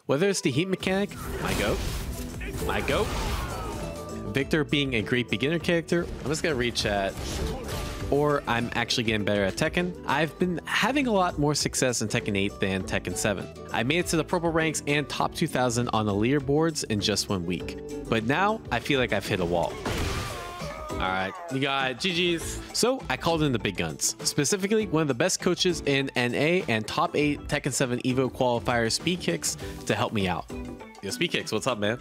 Whether it's the heat mechanic, my goat, Victor being a great beginner character, I'm just gonna read chat, or I'm actually getting better at Tekken. I've been having a lot more success in Tekken 8 than Tekken 7. I made it to the purple ranks and top 2000 on the leaderboards in just 1 week. But now I feel like I've hit a wall. All right, you got GG's. So I called in the big guns, specifically one of the best coaches in NA and top 8 Tekken 7 Evo qualifier Speedkicks to help me out. Yo, Speedkicks, what's up, man?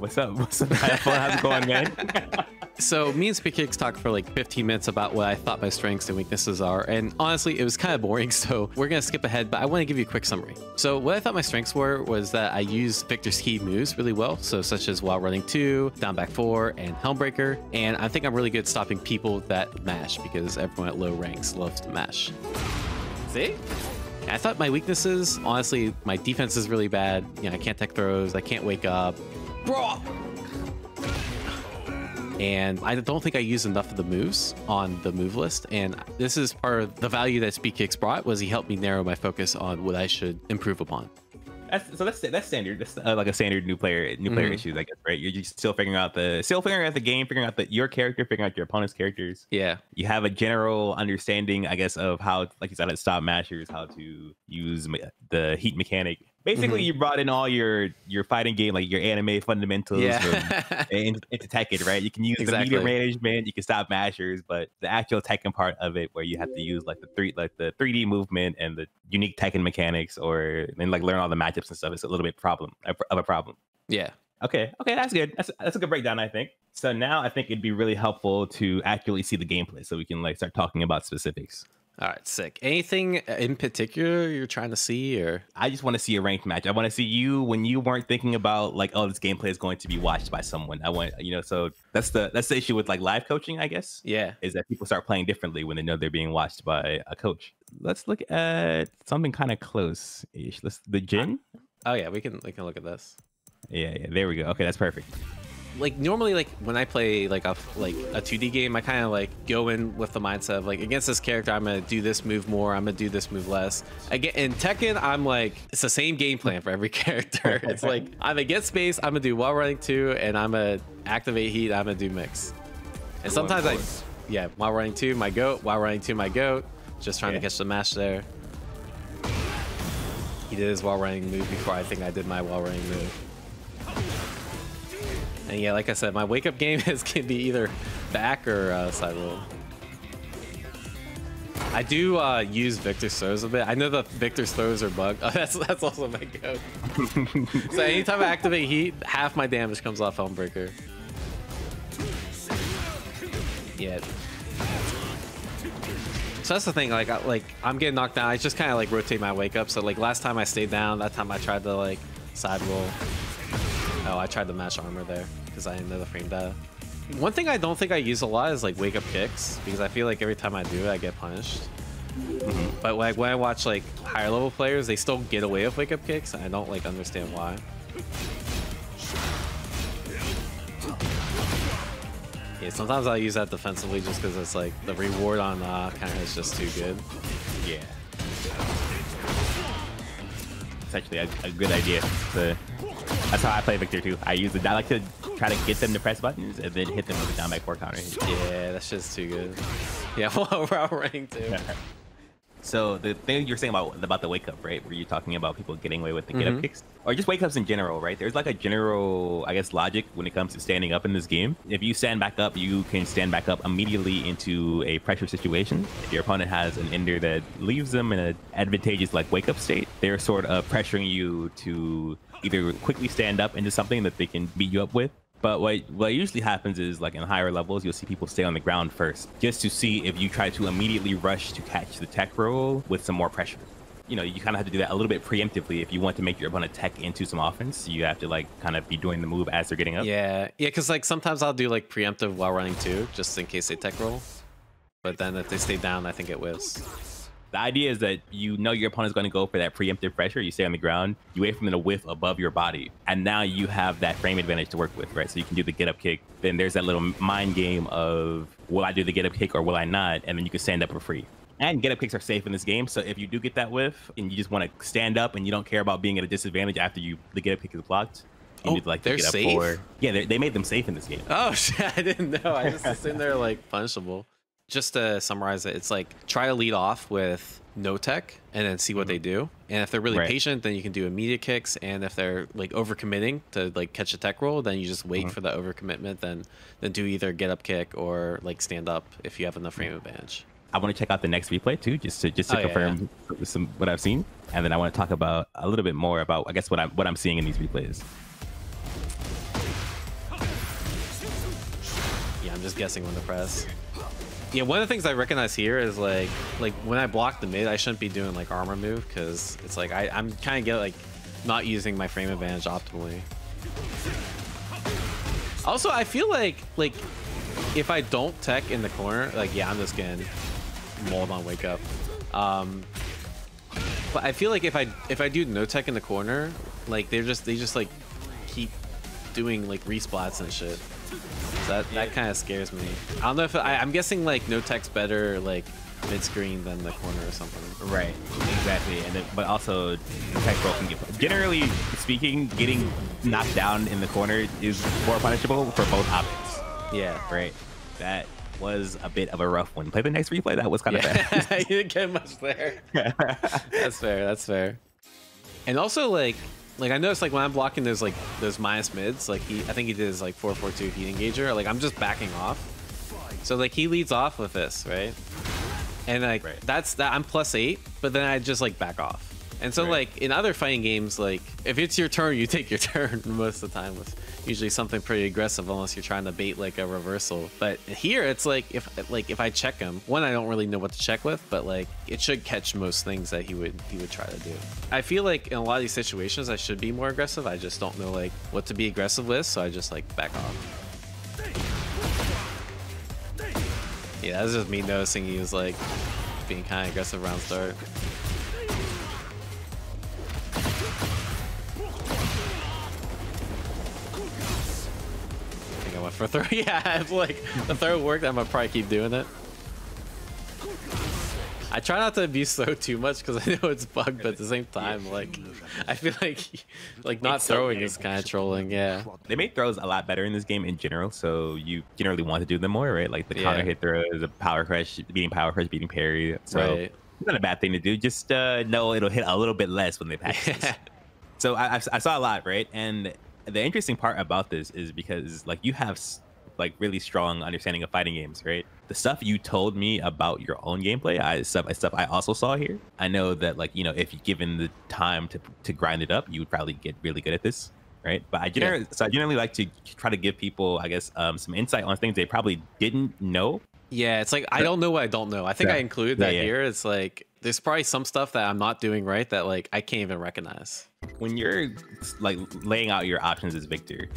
What's up? What's up, Diaphone? How's it going, man? So me and Speedkicks talked for like 15 minutes about what I thought my strengths and weaknesses are, and honestly, it was kind of boring, so we're gonna skip ahead, but I want to give you a quick summary. So what I thought my strengths were was that I use Victor's key moves really well, so such as While Running 2, Down Back 4, and Helmbreaker, and I think I'm really good at stopping people that mash, because everyone at low ranks loves to mash. See? I thought my weaknesses, honestly, my defense is really bad. You know, I can't tech throws, I can't wake up. Bro! And I don't think I used enough of the moves on the move list. And this is part of the value that Speedkicks brought, was he helped me narrow my focus on what I should improve upon. That's standard. That's like a standard new player issues, I guess, right? You're just still figuring out the game, figuring out your character, figuring out your opponent's characters. Yeah. You have a general understanding, I guess, of how, like you said, to stop mashers, how to use the heat mechanic. Basically, you brought in all your fighting game, like your anime fundamentals into Tekken, right? You can use the meter management, you can stop mashers, but the actual Tekken part of it, where you have to use like the 3D movement and the unique Tekken mechanics, and like learn all the matchups and stuff, it's a little bit of a problem. Yeah. Okay, that's good. That's a good breakdown, I think. So now I think it'd be really helpful to accurately see the gameplay, so we can like start talking about specifics. All right, sick. Anything in particular you're trying to see, or? I just want to see a ranked match. I want to see you when you weren't thinking about like, oh, this gameplay is going to be watched by someone. I want, so that's the issue with like live coaching, I guess. Yeah. Is that people start playing differently when they know they're being watched by a coach. Let's look at something kind of close-ish. The Jin. Oh yeah, we can look at this. Yeah, there we go. Okay, that's perfect. Like normally, like when I play like a 2D game, I kind of like go in with the mindset of like, against this character, I'm gonna do this move more, I'm gonna do this move less. Again, in Tekken, I'm like, it's the same game plan for every character. It's like, I'm gonna get space, I'm gonna do While Running 2, and I'm gonna activate heat, I'm gonna do mix. And sometimes While Running 2, my goat, While Running 2, my goat. Just trying to catch the mash there. He did his While Running move before I think I did my While Running move. And yeah, like I said, my wake up game can be either back or side roll. I do use Victor's throws a bit. I know that Victor's throws are bugged. Oh, that's also my goat. So anytime I activate heat, half my damage comes off Helmbreaker. Yeah. So that's the thing. Like I'm getting knocked down. I just kind of like rotate my wake up. So like last time I stayed down. That time I tried to like side roll. Oh, I tried to mash armor there because I didn't know the frame data. One thing I don't think I use a lot is like wake up kicks, because I feel like every time I do it, I get punished. But like when I watch like higher level players, they still get away with wake up kicks, and I don't like understand why. Yeah, sometimes I'll use that defensively just because it's like the reward on kind of is just too good. Yeah. It's actually a good idea. That's how I play Victor too. I like to try to get them to press buttons and then hit them with a down by 4 counter. Yeah, that's just too good. Yeah, While Running too. So the thing you're saying about the wake up, right? Where you're talking about people getting away with the get up kicks, or just wake ups in general, right? There's like a general, I guess, logic when it comes to standing up in this game. If you stand back up, you can stand back up immediately into a pressure situation. If your opponent has an ender that leaves them in an advantageous like wake up state, they're sort of pressuring you to either quickly stand up into something that they can beat you up with. But what usually happens is, like in higher levels, you'll see people stay on the ground first, just to see if you try to immediately rush to catch the tech roll with some more pressure. You know, you kind of have to do that a little bit preemptively if you want to make your opponent tech into some offense. You have to like kind of be doing the move as they're getting up. Yeah, because like sometimes I'll do like preemptive While Running too, just in case they tech roll. But then if they stay down, I think it whiffs. The idea is that you know your opponent's going to go for that preemptive pressure. You stay on the ground, you wait for them to whiff above your body, and now you have that frame advantage to work with, right? So you can do the get up kick. Then there's that little mind game of, will I do the get up kick or will I not? And then you can stand up for free. And get up kicks are safe in this game. So if you do get that whiff and you just want to stand up and you don't care about being at a disadvantage after the get up kick is blocked, you need to like they're get up safe? for. Yeah, they made them safe in this game. Oh shit, I didn't know. I just assumed they're like punishable. Just to summarize it, it's like try to lead off with no tech and then see what they do. And if they're really patient, then you can do immediate kicks. And if they're like overcommitting to like catch a tech roll, then you just wait for the overcommitment, then do either get up kick or like stand up if you have enough frame advantage. I want to check out the next replay too, just to confirm some what I've seen, and then I want to talk about a little bit more about I guess what I'm seeing in these replays. Yeah, I'm just guessing when to press. Yeah, one of the things I recognize here is like when I block the mid, I shouldn't be doing like armor move because it's like I'm kind of not using my frame advantage optimally. Also, I feel like if I don't tech in the corner, like yeah, I'm just getting mauled on wake up. But I feel like if I do no tech in the corner, like they just like keep doing like resplats and shit. So that kind of scares me. I don't know if I'm guessing like no tech's better like mid screen than the corner or something. Right, exactly. And then, but also tech pro can get, generally speaking, getting knocked down in the corner is more punishable for both options. Yeah, right. That was a bit of a rough one. Play the next replay. That was kind of bad. You didn't get much there. That's fair. That's fair. And also like I noticed like when I'm blocking those minus mids, like I think he did his like 4-4-2 heat engager. Like I'm just backing off. So like he leads off with this, right? And like that's that I'm +8, but then I just like back off. And so like in other fighting games, like if it's your turn, you take your turn most of the time with usually something pretty aggressive, unless you're trying to bait like a reversal. But here it's like if I check him, one, I don't really know what to check with, but like it should catch most things that he would try to do. I feel like in a lot of these situations I should be more aggressive. I just don't know like what to be aggressive with, so I just like back off. Yeah, that's just me noticing he was like being kind of aggressive around start. I think I went for throw. Yeah, if like the throw worked, I'm gonna probably keep doing it. I try not to abuse throw too much because I know it's bugged, but at the same time, like I feel like not throwing is kind of trolling. Yeah, they make throws a lot better in this game in general, so you generally want to do them more, right? Like the counter hit throws, the power crush, beating parry. So it's not a bad thing to do. Just know it'll hit a little bit less when they pass. So I saw a lot, right? And the interesting part about this is because like you have like really strong understanding of fighting games, right? The stuff you told me about your own gameplay, stuff I also saw here. I know that like, you know, if you given the time to grind it up, you would probably get really good at this, right? But I generally like to try to give people, I guess, some insight on things they probably didn't know. Yeah, it's like I don't know what I don't know. I think I included that here. It's like there's probably some stuff that I'm not doing right that like I can't even recognize. When you're like laying out your options as Victor,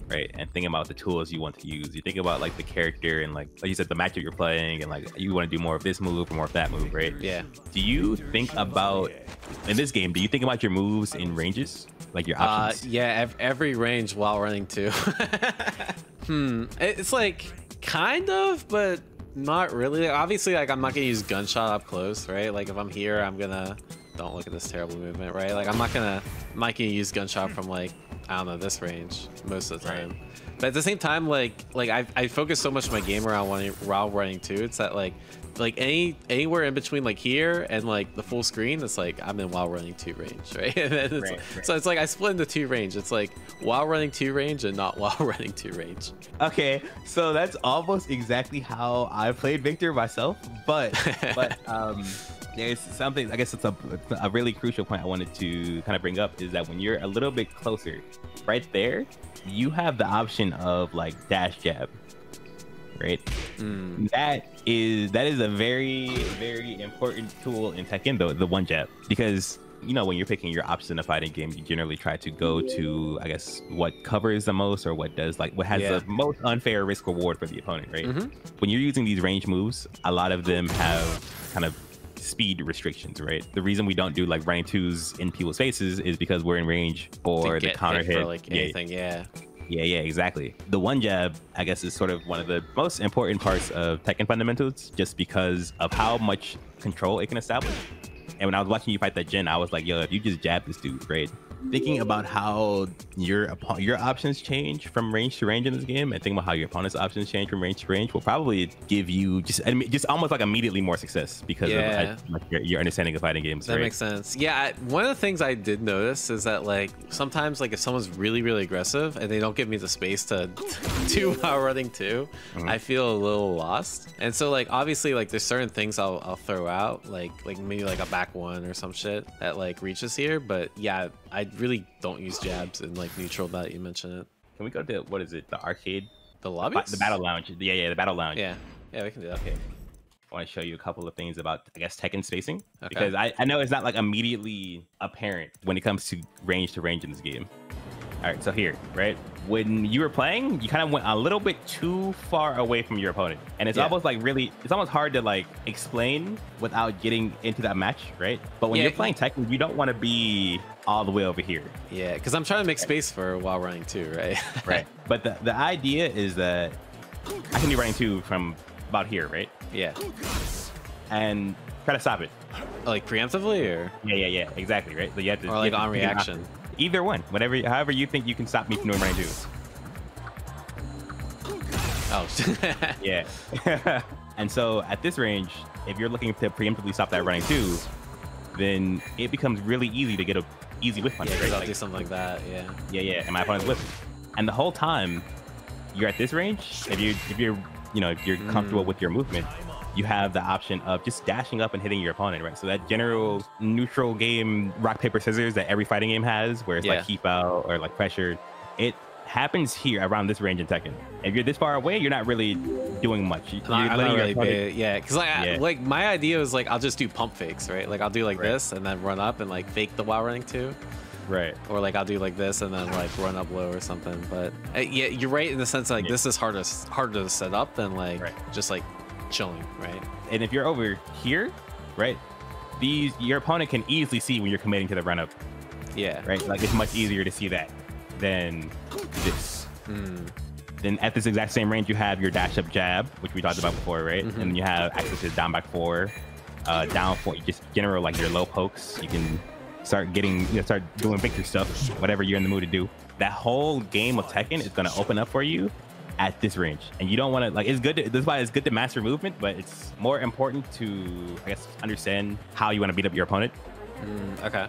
right, and thinking about the tools you want to use, you think about like the character and like you said, the matchup you're playing, and like you want to do more of this move or more of that move, right? Yeah. Do you think about in this game? Do you think about your moves in ranges, like your options? Yeah, every range while running too. It's like kind of, but not really. Obviously, like I'm not gonna use gunshot up close, right? Like if I'm here, I'm gonna don't look at this terrible movement, right? Like I'm not gonna use gunshot from like I don't know this range most of the time. But at the same time, like I focus so much of my game around while running too. It's that like anywhere in between like here and like the full screen, it's like I'm in while running 2 range, right? And then so it's like I split into 2 range. It's like while running 2 range and not while running 2 range. Okay, so that's almost exactly how I played Victor myself, but there's something, I guess it's a really crucial point I wanted to kind of bring up, is that when you're a little bit closer, right there, you have the option of like dash jab, right? That is a very, very important tool in Tekken, the one jab, because you know when you're picking your options in a fighting game, you generally try to go to, I guess, what covers the most or what has the most unfair risk reward for the opponent, right? When you're using these range moves, a lot of them have kind of speed restrictions, right? The reason we don't do like running 2s in people's faces is because we're in range for the counter hit. For, like anything, Yeah, exactly. The one jab, I guess, is sort of one of the most important parts of Tekken fundamentals, just because of how much control it can establish. And when I was watching you fight that Jin, I was like, yo, if you just jab this dude, right? Thinking about how your options change from range to range in this game, and thinking about how your opponent's options change from range to range will probably give you just almost like immediately more success because of like, your understanding of fighting games. That makes sense. Yeah, one of the things I did notice is that like sometimes like if someone's really aggressive and they don't give me the space to do while running too, I feel a little lost. And so like obviously like there's certain things I'll throw out like maybe like a back one or some shit that like reaches here, but yeah, I really don't use jabs in like neutral that you mentioned it. Can we go to, what is it, the arcade? The lobbies? The battle lounge. Yeah, the battle lounge. Yeah, we can do that. Okay. I want to show you a couple of things about, I guess, Tekken spacing. Okay. Because I know it's not like immediately apparent when it comes to range in this game. All right, so here, right? When you were playing, you kind of went a little bit too far away from your opponent. And it's almost like it's almost hard to like explain without getting into that match, right? But when you're playing Tekken, you don't want to be all the way over here. Yeah, because I'm trying to make space for while running too, right? Right. But the idea is that I can be running too from about here, right? Yeah. And try to stop it. Like preemptively or? Yeah, exactly, right? So you have to, or like on reaction. Either one, however you think you can stop me from doing running too. Oh, yeah. And so at this range, if you're looking to preemptively stop that running too, then it becomes really easy to get a easy whiff on it, right? I'll do something like that, yeah. And my opponent's whipping. And the whole time you're at this range, if you're comfortable with your movement, you have the option of just dashing up and hitting your opponent, right? So that general neutral game rock paper scissors that every fighting game has, where it's like keep out or like pressure, it happens here around this range in Tekken. If you're this far away, you're not really doing much. You're letting your opponent, because like my idea was like I'll just do pump fakes, right? Like I'll do like this and then run up and like fake the while running too. Right. Or like I'll do like this and then like run up low or something. But yeah, you're right in the sense that, like this is harder to set up than like just like chilling, right? And if you're over here, right, your opponent can easily see when you're committing to the run up. Yeah. Right. Like it's much easier to see that than this. Then at this exact same range, you have your dash up jab, which we talked about before, right? And then you have access to down back 4, down 4, just general like your low pokes. You can start doing victory stuff, whatever you're in the mood to do. That whole game of Tekken is going to open up for you at this range, and you don't want to like. It's good. This is why it's good to master movement, but it's more important to, I guess, understand how you want to beat up your opponent. Okay.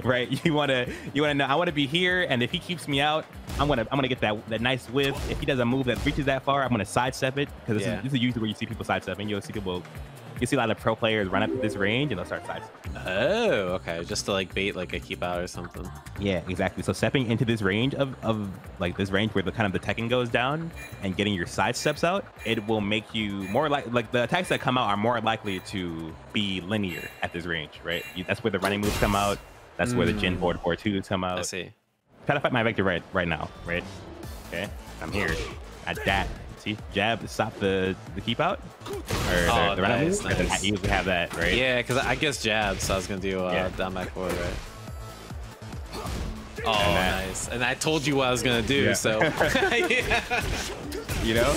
Right. You want to know. I want to be here, and if he keeps me out, I'm gonna get that nice whiff. If he does a move that reaches that far, I'm gonna sidestep it, because this is usually where you see people sidestepping. You see a lot of pro players run up to this range and they'll start sidestepping. Oh, okay. Just to like bait like a keep out or something. Yeah, exactly. So stepping into this range of like this range where the kind of the Tekken goes down and getting your side steps out, it will make you more like the attacks that come out are more likely to be linear at this range, right? That's where the running moves come out. That's where the Gen 4-4-2s come out. I see. Try to fight my vector right now, right? Okay, I'm here. At that. See, jab to stop the keep out, or the run move. Nice. I usually have that, right? Yeah, because I guess jab, so I was gonna do down back forward, right? Oh, nice. And I told you what I was gonna do, so you know,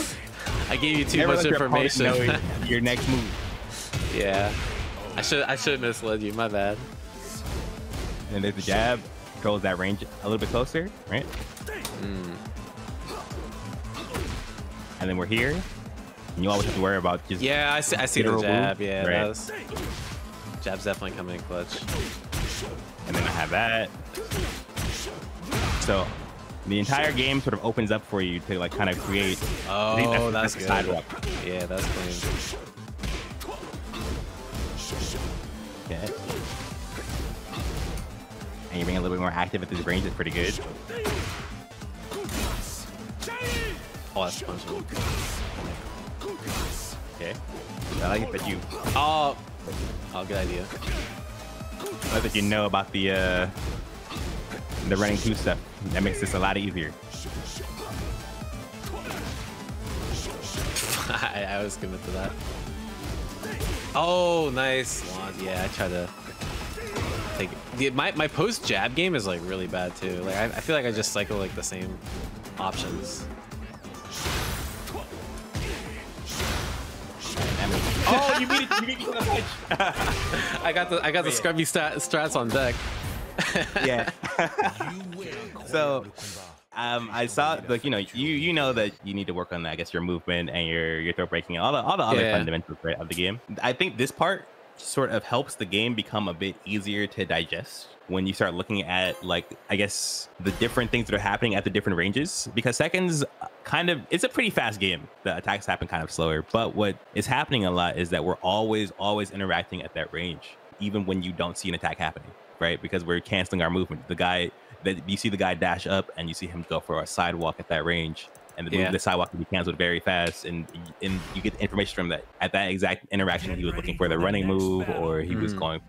I gave you too much information. Your next move. Yeah, I should misled you. My bad. And there's the jab, controls that range a little bit closer, right? And then we're here, and you always have to worry about just I see the jab. Move, right? Jab's definitely coming in clutch. And then I have that. So the entire game sort of opens up for you to like kind of create. Oh, that's good. Sidewalk. Yeah, that's clean. Okay. And you're being a little bit more active at this range. It's pretty good. Oh, that's punching. Okay. I like it that you. Oh, good idea. I like that you know about the running 2 stuff. That makes this a lot easier. I was commit to that. Oh, nice. Yeah, I tried to. Like my post jab game is like really bad too. Like I feel like I just cycle like the same options. Oh, you beat it! You beat me to the punch. I got the scrubby strats on deck. Yeah. So I saw, like, you know that you need to work on, I guess, your movement and your throw breaking, all the other fundamentals, right, of the game. I think this part sort of helps the game become a bit easier to digest when you start looking at, like, I guess, the different things that are happening at the different ranges, because Tekken's it's a pretty fast game. The attacks happen kind of slower, but what is happening a lot is that we're always interacting at that range, even when you don't see an attack happening, right? Because we're canceling our movement. The guy that you see the guy dash up and you see him go for a sidewalk at that range, and the sidewalk can be canceled very fast, and you get information from that. At that exact interaction, he was looking for the running move, or he was looking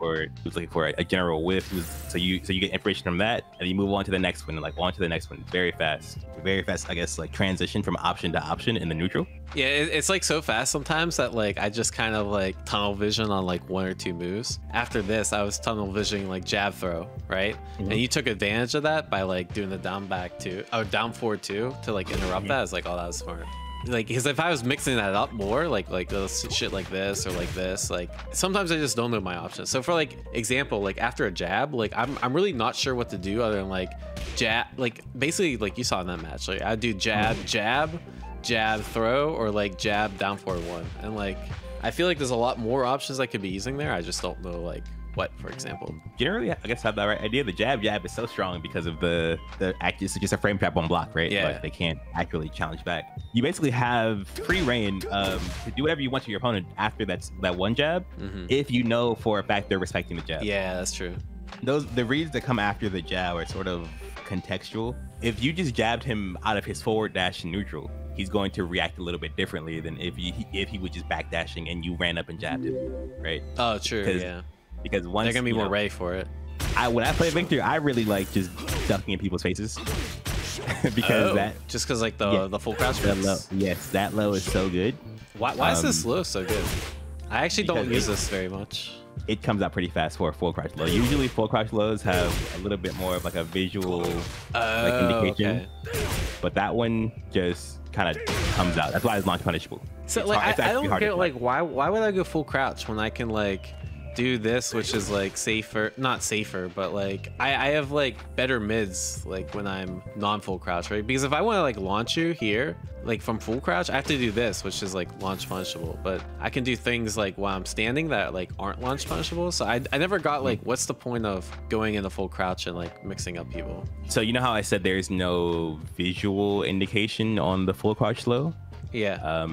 for a general whiff. So you get information from that, and you move on to the next one, and like on to the next one very fast, I guess, like transition from option to option in the neutral. Yeah, it's like so fast sometimes that like I just kind of like tunnel vision on like 1 or 2 moves. After this, I was tunnel visioning like jab throw, right? And you took advantage of that by like doing the down back two or down forward two to like interrupt that. It's like, oh, that was smart. Like, because if I was mixing that up more, like shit like this or like this, like sometimes I just don't know my options. So for like example, like after a jab, like I'm really not sure what to do other than like jab, like basically like you saw in that match, like I do jab, jab throw, or like jab down forward one, and like I feel like there's a lot more options I could be using there. I just don't know like what, for example. Generally, I guess I have the right idea. The jab is so strong because of the it's just a frame trap on block, right? Yeah. Like they can't actually challenge back. You basically have free reign to do whatever you want to your opponent after that one jab, if you know for a fact they're respecting the jab. Yeah, that's true. The reads that come after the jab are sort of contextual. If you just jabbed him out of his forward dash neutral, he's going to react a little bit differently than if he was just back dashing and you ran up and jabbed him, right? Oh, true. Yeah. Because once they're gonna be more ready for it. When I play Victor, I really like just ducking in people's faces because because like the full crouch. Yes, that low is so good. Why is this low so good? I actually don't use this very much. It comes out pretty fast for a full crouch low. Usually full crouch lows have a little bit more of like a visual indication, but that one just kind of comes out. That's why it's launch punishable. So like I don't get like why would I go full crouch when I can like do this, which is like safer, not safer, but like I have like better mids like when I'm non-full crouch, right? Because if I want to like launch you here like from full crouch, I have to do this, which is like launch punishable, but I can do things like while I'm standing that like aren't launch punishable. So I never got like what's the point of going into full crouch and like mixing up people. So you know how I said there's no visual indication on the full crouch low? Yeah.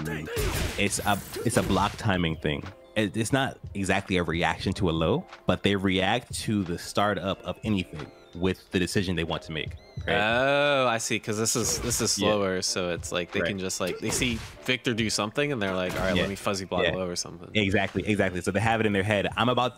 It's a block timing thing. It's not exactly a reaction to a low, but they react to the startup of anything with the decision they want to make. Right? Oh, I see. Because this is slower, so it's like they can just like they see Victor do something and they're like, all right, let me fuzzy block low or something. Exactly. So they have it in their head.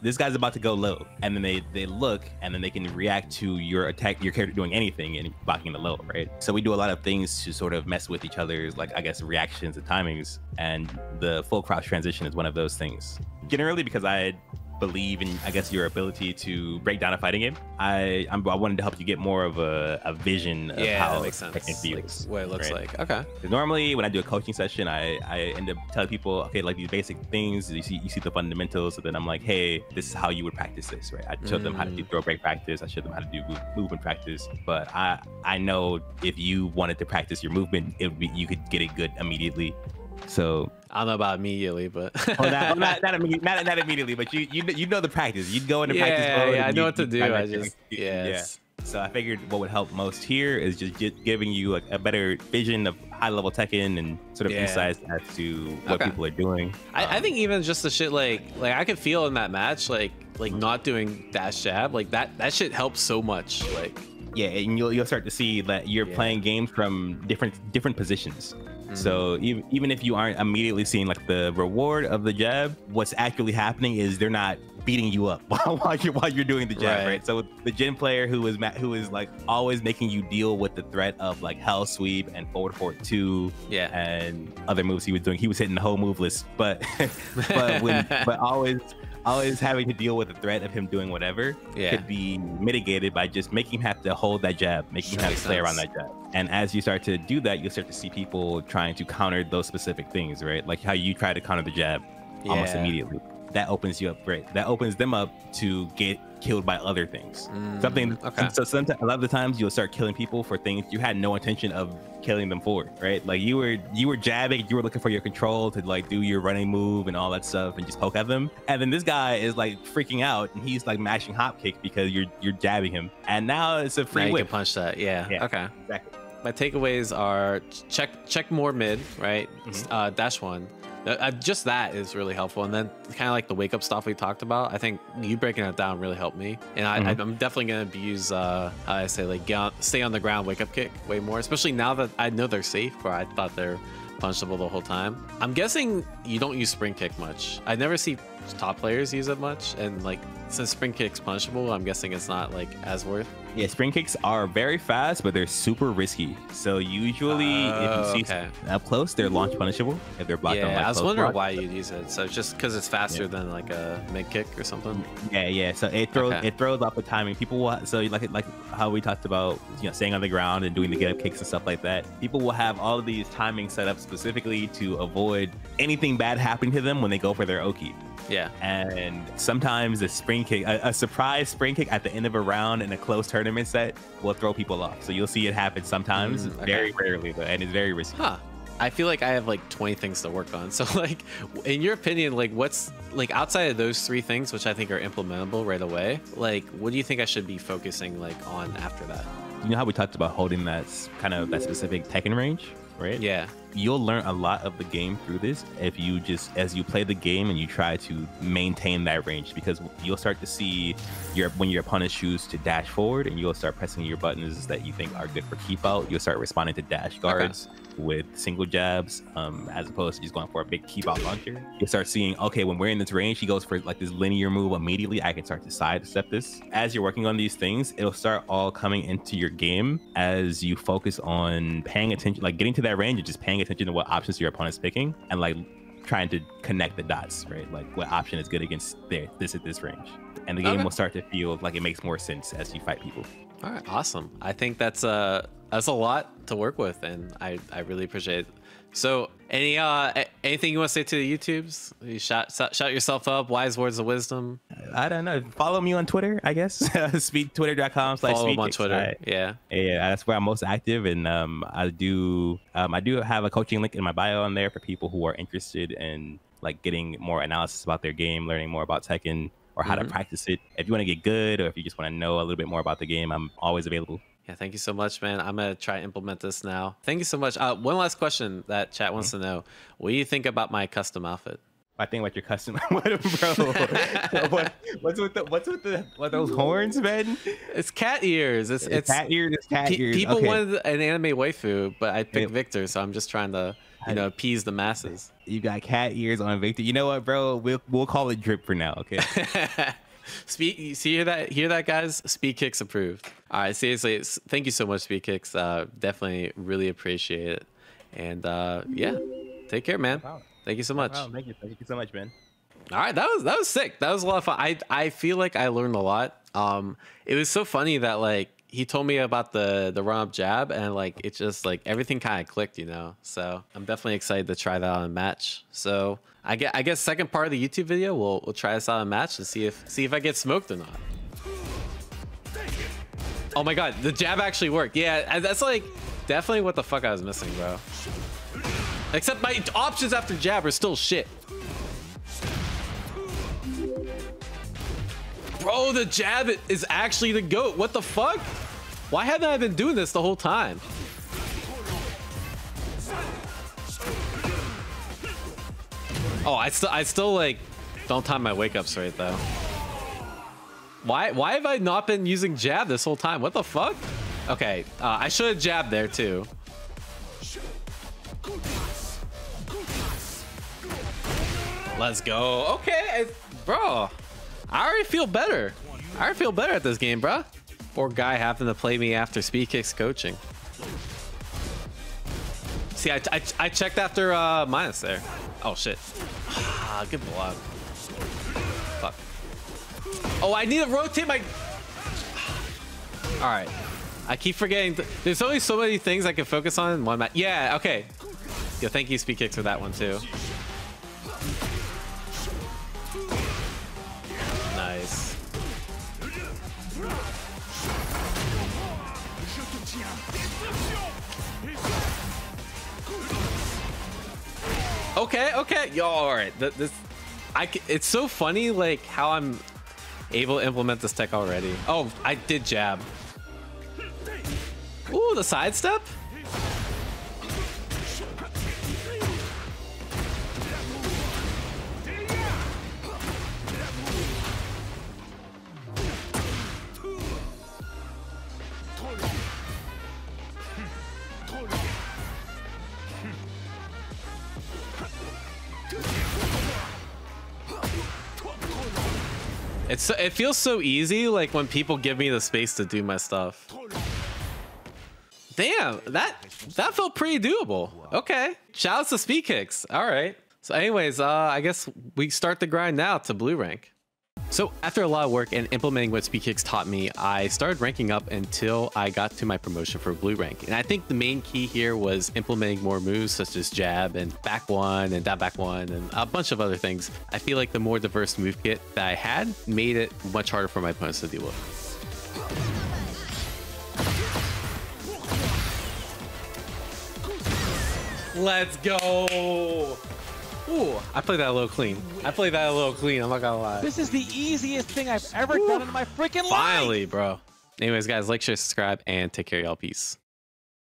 This guy's about to go low, and then they look, and then they can react to your attack, your character doing anything and blocking the low, right? So we do a lot of things to sort of mess with each other's, like, I guess, reactions and timings, and the full crouch transition is one of those things. Generally, because I believe in, I guess, your ability to break down a fighting game, I wanted to help you get more of a vision of how Tekken feels, like what it looks like. Okay. Normally when I do a coaching session, I end up telling people, okay, like these basic things, you see the fundamentals, and then I'm like, hey, this is how you would practice this, right? I showed them how to do throw break practice, I showed them how to do movement practice, but I know if you wanted to practice your movement, you could get it good immediately. So I don't know about immediately, but not immediately, but you know the practice. You'd go into practice mode. Yeah, I know what to do. I just So I figured what would help most here is just giving you a better vision of high level Tekken and sort of insights as to what people are doing. I think even just the shit like I could feel in that match like not doing dash jab, like that shit helps so much. Like yeah, and you'll start to see that you're playing games from different positions. So even if you aren't immediately seeing like the reward of the jab, what's actually happening is they're not beating you up while you're doing the jab, right? So the Jin player who is like always making you deal with the threat of like hell sweep and forward 2 and other moves he was doing. He was hitting the whole move list, but always always having to deal with the threat of him doing whatever could be mitigated by just making him have to hold that jab, making him have to play around that jab. And as you start to do that, you'll start to see people trying to counter those specific things, right? Like how you try to counter the jab almost immediately. That opens you up, right? That opens them up to get killed by other things. So sometimes, a lot of the times, you'll start killing people for things you had no intention of killing them for, right? Like you were jabbing, you were looking for your control to like do your running move and all that stuff, and just poke at them. And then this guy is like freaking out, and he's like mashing hop kick because you're jabbing him. And now it's a free whip. You can punch that. Yeah. Okay. Exactly. My takeaways are check more mid, right? Dash one. Just that is really helpful, and then kind of like the wake up stuff we talked about. I think you breaking it down really helped me, and I'm definitely gonna use how I say, like stay on the ground wake up kick way more, especially now that I know they're safe. Where I thought they're punchable the whole time. I'm guessing you don't use spring kick much. I never see top players use it much, and like since spring kick's punchable, I'm guessing it's not like as worth. Yeah, spring kicks are very fast, but they're super risky. So usually, if you see up close, they're launch punishable if they're blocked on. Like, I was wondering why you'd use it. So just because it's faster than like a mid kick or something. Yeah. So it throws off the timing. People will like how we talked about, staying on the ground and doing the get up kicks and stuff like that. People will have all of these timings set up specifically to avoid anything bad happening to them when they go for their O-keep. Yeah. And sometimes a spring kick, a surprise spring kick at the end of a round in a close tournament set will throw people off. So you'll see it happen sometimes, very rarely though, and it's very risky. I feel like I have like 20 things to work on. So like, in your opinion, like what's like outside of those 3 things, which I think are implementable right away, like what do you think I should be focusing like on after that? You know how we talked about holding that kind of that specific Tekken range, right? Yeah. You'll learn a lot of the game through this if you just, as you play the game and you try to maintain that range, because you'll start to see when your opponents choose to dash forward and you'll start pressing your buttons that you think are good for keep out, you'll start responding to dash guards with single jabs, as opposed to just going for a big keep out launcher. You'll start seeing, okay, when we're in this range, he goes for like this linear move immediately. I can start to sidestep this. As you're working on these things, it'll start all coming into your game as you focus on paying attention, like getting to that range and just paying attention to what options your opponent's picking and like trying to connect the dots, right? Like what option is good against this at this range. And the game will start to feel like it makes more sense as you fight people. All right, awesome. I think that's a lot to work with, and I really appreciate it. So anything you want to say to the YouTubes? You shout yourself up, wise words of wisdom. I don't know. Follow me on Twitter, I guess. Twitter.com/Speedkicks. Follow him on Twitter. Yeah, that's where I'm most active, and I do have a coaching link in my bio on there for people who are interested in like getting more analysis about their game, learning more about Tekken, or how to practice it. If you want to get good, or if you just want to know a little bit more about the game, I'm always available. Yeah, thank you so much, man. I'm going to try to implement this now. Thank you so much. One last question that chat wants to know. What do you think about my custom outfit? I think about your custom, bro. What's with those horns, man? It's cat ears. It's cat ears. It's cat ears. People wanted an anime waifu, but I picked Victor, so I'm just trying to, appease the masses. You got cat ears on Victor. You know what, bro? We'll call it drip for now, okay? Hear that, guys? Speedkicks approved. All right, seriously, thank you so much, Speedkicks. Definitely really appreciate it. And yeah, take care, man. Wow. Thank you so much. Wow, thank you so much, man. All right, that was sick. That was a lot of fun. I feel like I learned a lot. It was so funny that like he told me about the run up jab, and like it just like everything kind of clicked, So I'm definitely excited to try that on a match. So I guess second part of the YouTube video, we'll try this out on a match and see if I get smoked or not. Oh my god, the jab actually worked. Yeah, that's like definitely what the fuck I was missing, bro. Except my options after jab are still shit. Bro, the jab is actually the GOAT. What the fuck? Why haven't I been doing this the whole time? Oh, I still like don't time my wake ups right though. Why have I not been using jab this whole time? What the fuck? Okay, I should have jabbed there too. Let's go. Okay, bro. I already feel better. I already feel better at this game, bro. Poor guy having to play me after Speedkicks coaching. See, I checked after minus there. Oh shit. Ah, good block. Fuck. Oh, I need to rotate my... All right. I keep forgetting. There's only so many things I can focus on in one match. Yeah, okay. Yo, thank you, Speedkicks, for that one, too. Nice. Okay, okay. Yo, all right. It's so funny, like, how I'm able to implement this tech already. Oh, I did jab. Ooh, the sidestep? It feels so easy, like when people give me the space to do my stuff. Damn, that felt pretty doable. Okay, shout out to Speedkicks. All right. So anyways, I guess we start the grind now to blue rank. So after a lot of work and implementing what Speedkicks taught me, I started ranking up until I got to my promotion for blue rank. And I think the main key here was implementing more moves such as jab and back one and down back one and a bunch of other things. I feel like the more diverse move kit that I had made it much harder for my opponents to deal with. Let's go. Ooh, I played that a little clean. I'm not gonna lie. This is the easiest thing I've ever done in my freaking life. Finally, bro. Anyways, guys, like, share, subscribe, and take care, y'all. Peace.